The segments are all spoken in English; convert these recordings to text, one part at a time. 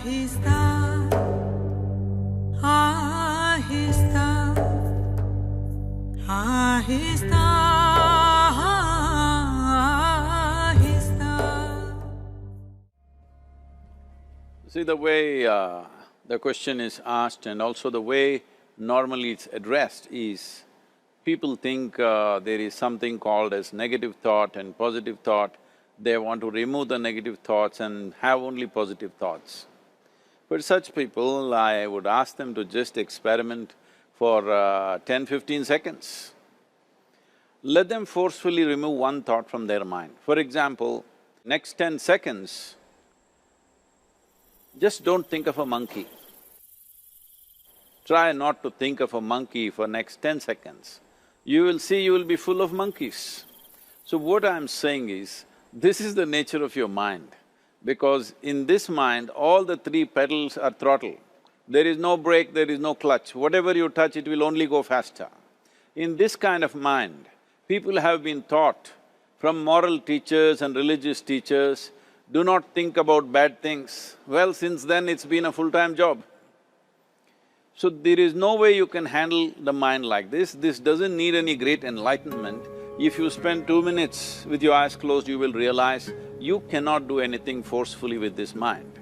Ahista, ahista, ahista, ahista. See, the way the question is asked and also the way normally it's addressed is, people think there is something called as negative thought and positive thought. They want to remove the negative thoughts and have only positive thoughts. For such people, I would ask them to just experiment for 10-15 seconds. Let them forcefully remove one thought from their mind. For example, next 10 seconds, just don't think of a monkey. Try not to think of a monkey for next 10 seconds. You will see you will be full of monkeys. So what I'm saying is, this is the nature of your mind, because in this mind, all the three pedals are throttle. There is no brake, there is no clutch. Whatever you touch, it will only go faster. In this kind of mind, people have been taught from moral teachers and religious teachers, do not think about bad things. Well, since then it's been a full-time job. So there is no way you can handle the mind like this. This doesn't need any great enlightenment. If you spend 2 minutes with your eyes closed, you will realize you cannot do anything forcefully with this mind.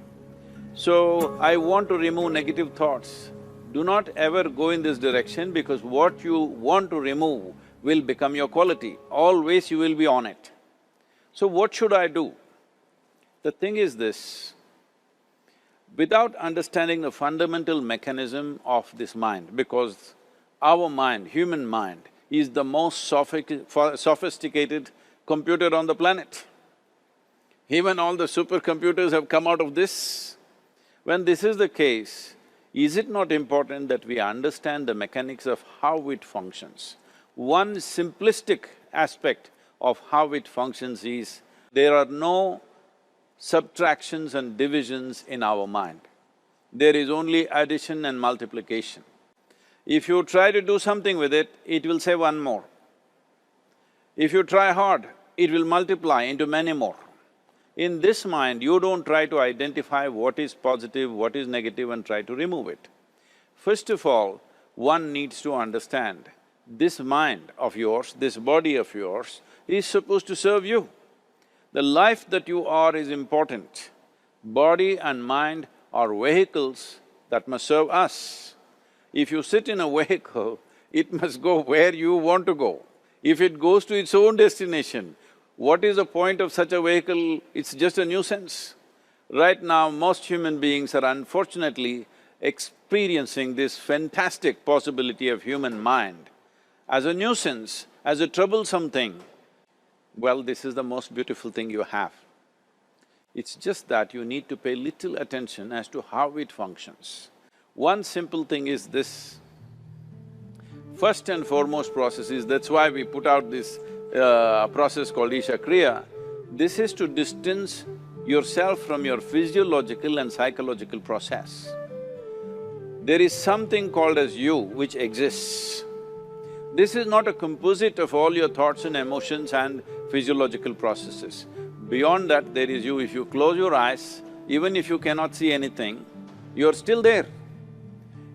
So, I want to remove negative thoughts. Do not ever go in this direction, because what you want to remove will become your quality. Always you will be on it. So what should I do? The thing is this, without understanding the fundamental mechanism of this mind, because our mind, human mind, is the most sophisticated computer on the planet. Even all the supercomputers have come out of this. When this is the case, is it not important that we understand the mechanics of how it functions? One simplistic aspect of how it functions is, there are no subtractions and divisions in our mind. There is only addition and multiplication. If you try to do something with it, it will say one more. If you try hard, it will multiply into many more. In this mind, you don't try to identify what is positive, what is negative and try to remove it. First of all, one needs to understand, this mind of yours, this body of yours is supposed to serve you. The life that you are is important. Body and mind are vehicles that must serve us. If you sit in a vehicle, it must go where you want to go. If it goes to its own destination, what is the point of such a vehicle? It's just a nuisance. Right now, most human beings are unfortunately experiencing this fantastic possibility of human mind as a nuisance, as a troublesome thing. Well, this is the most beautiful thing you have. It's just that you need to pay little attention as to how it functions. One simple thing is this. First and foremost process is, that's why we put out this process called Isha Kriya. This is to distance yourself from your physiological and psychological process. There is something called as you which exists. This is not a composite of all your thoughts and emotions and physiological processes. Beyond that, there is you. If you close your eyes, even if you cannot see anything, you're still there.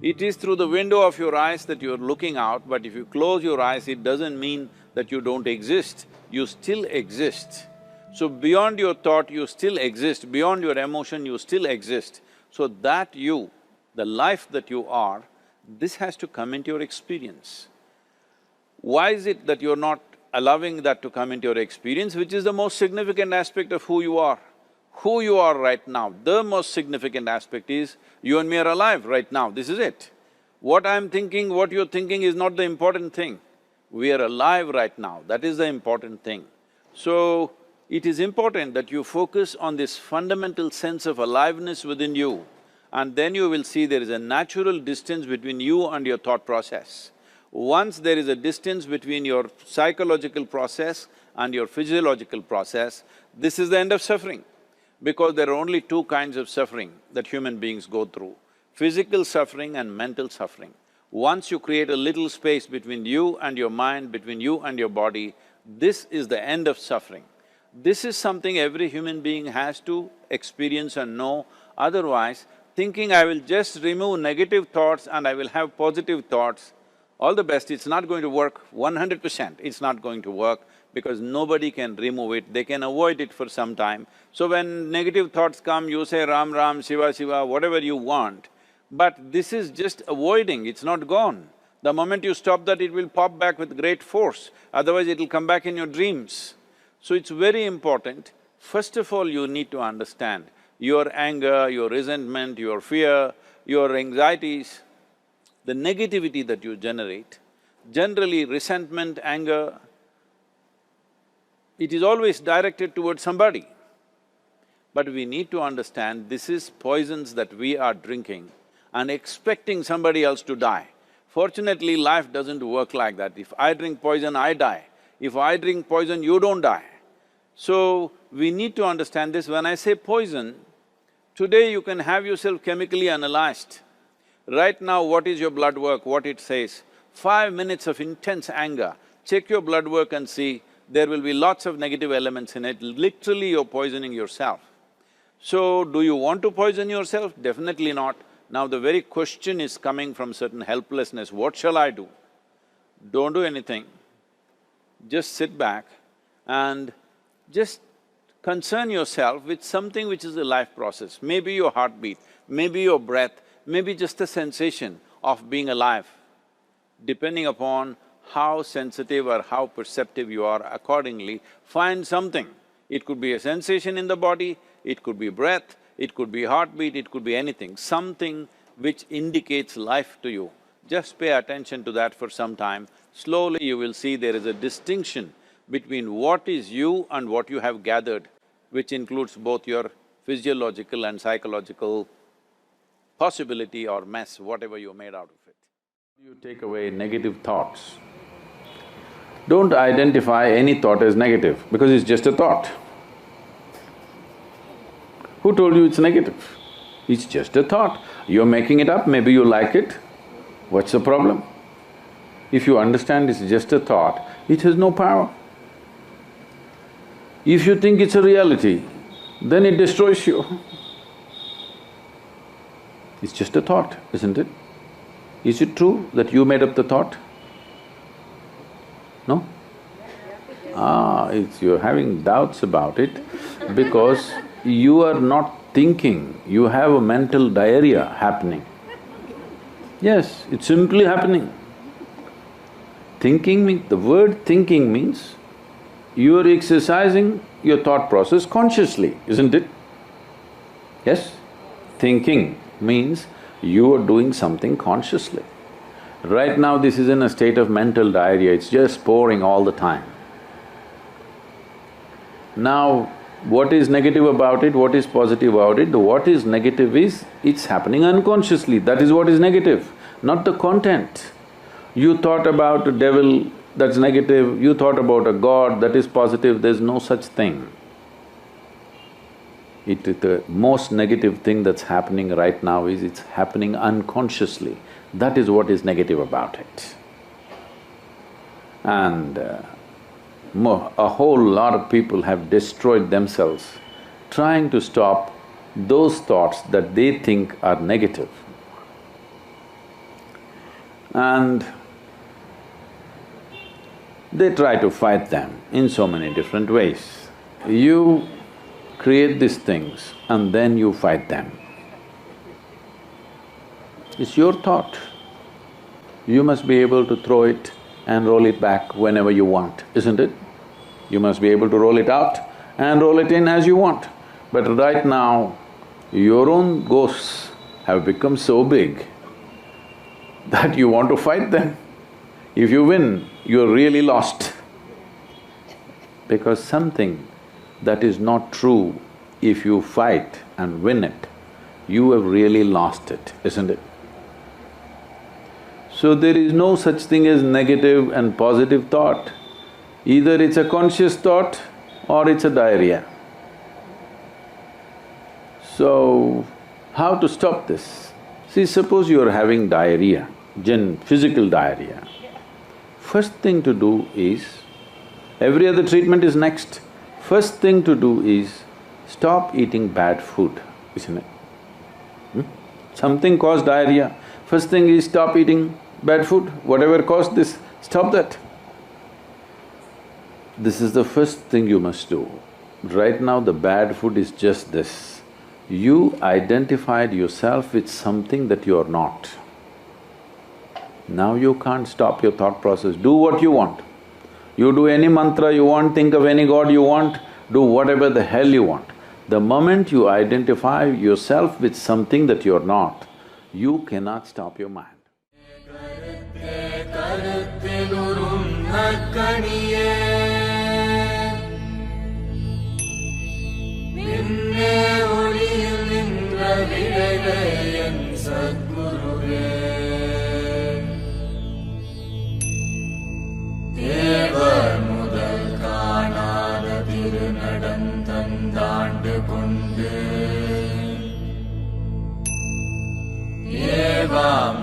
It is through the window of your eyes that you're looking out, but if you close your eyes, it doesn't mean that you don't exist, you still exist. So beyond your thought, you still exist, beyond your emotion, you still exist. So that you, the life that you are, this has to come into your experience. Why is it that you're not allowing that to come into your experience, which is the most significant aspect of who you are? Who you are right now, the most significant aspect is, you and me are alive right now, this is it. What I'm thinking, what you're thinking is not the important thing. We are alive right now, that is the important thing. So, it is important that you focus on this fundamental sense of aliveness within you, and then you will see there is a natural distance between you and your thought process. Once there is a distance between your psychological process and your physiological process, this is the end of suffering. Because there are only two kinds of suffering that human beings go through, physical suffering and mental suffering. Once you create a little space between you and your mind, between you and your body, this is the end of suffering. This is something every human being has to experience and know, otherwise thinking I will just remove negative thoughts and I will have positive thoughts, all the best, it's not going to work 100%, it's not going to work because nobody can remove it, they can avoid it for some time. So when negative thoughts come, you say Ram Ram, Shiva Shiva, whatever you want, but this is just avoiding, it's not gone. The moment you stop that, it will pop back with great force, otherwise it'll come back in your dreams. So it's very important, first of all you need to understand your anger, your resentment, your fear, your anxieties, the negativity that you generate. Generally resentment, anger, it is always directed towards somebody. But we need to understand this is poisons that we are drinking and expecting somebody else to die. Fortunately, life doesn't work like that. If I drink poison, I die. If I drink poison, you don't die. So, we need to understand this. When I say poison, today you can have yourself chemically analyzed. Right now, what is your blood work, what it says? 5 minutes of intense anger, check your blood work and see, there will be lots of negative elements in it, literally you're poisoning yourself. So, do you want to poison yourself? Definitely not. Now the very question is coming from certain helplessness, what shall I do? Don't do anything, just sit back and just concern yourself with something which is a life process. Maybe your heartbeat, maybe your breath, maybe just a sensation of being alive. Depending upon how sensitive or how perceptive you are, accordingly, find something. It could be a sensation in the body, it could be breath, it could be heartbeat, it could be anything, something which indicates life to you. Just pay attention to that for some time. Slowly you will see there is a distinction between what is you and what you have gathered, which includes both your physiological and psychological possibility or mess, whatever you made out of it. You take away negative thoughts. Don't identify any thought as negative because it's just a thought. Who told you it's negative? It's just a thought. You're making it up, maybe you like it. What's the problem? If you understand it's just a thought, it has no power. If you think it's a reality, then it destroys you. It's just a thought, isn't it? Is it true that you made up the thought? No? You're having doubts about it because you are not thinking, you have a mental diarrhea happening. Yes, it's simply happening. The word thinking means you are exercising your thought process consciously, isn't it? Yes? Thinking means you are doing something consciously. Right now this is in a state of mental diarrhea, it's just pouring all the time. Now, what is negative about it, what is positive about it? What is negative is, it's happening unconsciously, that is what is negative, not the content. You thought about a devil, that's negative, you thought about a god, that is positive, there's no such thing. The most negative thing that's happening right now is it's happening unconsciously. That is what is negative about it. And a whole lot of people have destroyed themselves trying to stop those thoughts that they think are negative. And they try to fight them in so many different ways. You create these things and then you fight them. It's your thought. You must be able to throw it and roll it back whenever you want, isn't it? You must be able to roll it out and roll it in as you want. But right now, your own ghosts have become so big that you want to fight them. If you win, you're really lost. Because something that is not true, if you fight and win it, you have really lost it, isn't it? So there is no such thing as negative and positive thought. Either it's a conscious thought or it's a diarrhea. So, how to stop this? See, suppose you are having diarrhea, physical diarrhea. First thing to do is, every other treatment is next. First thing to do is stop eating bad food, isn't it? Something caused diarrhea. First thing is stop eating bad food, whatever caused this, stop that. This is the first thing you must do. Right now the bad food is just this. You identified yourself with something that you are not. Now you can't stop your thought process, do what you want. You do any mantra you want, think of any god you want, do whatever the hell you want. The moment you identify yourself with something that you're not, you cannot stop your mind. தேவர் முதல் காணாத திருநடந்தந்தாண்டு கொண்டு ஏவாம்